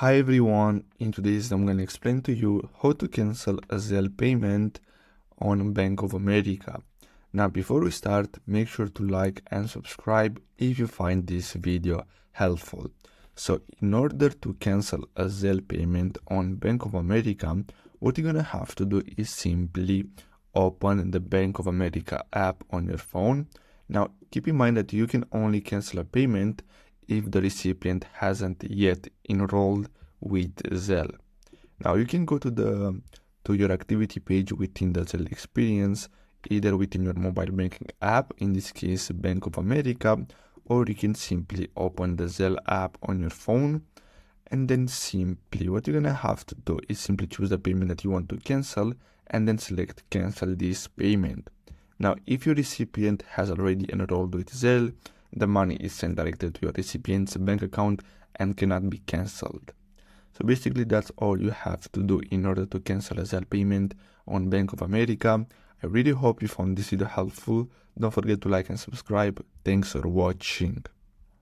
Hi everyone, in today's I'm going to explain to you how to cancel a Zelle payment on Bank of America. Now before we start, make sure to like and subscribe if you find this video helpful. So in order to cancel a Zelle payment on Bank of America, what you're going to have to do is simply open the Bank of America app on your phone. Now keep in mind that you can only cancel a payment if the recipient hasn't yet enrolled with Zelle. Now you can go to your activity page within the Zelle experience, either within your mobile banking app, in this case Bank of America, or you can simply open the Zelle app on your phone, and then simply what you're gonna have to do is simply choose the payment that you want to cancel and then select cancel this payment. Now if your recipient has already enrolled with Zelle, the money is sent directly to your recipient's bank account and cannot be cancelled. So basically that's all you have to do in order to cancel a Zelle payment on Bank of America. I really hope you found this video helpful. Don't forget to like and subscribe. Thanks for watching.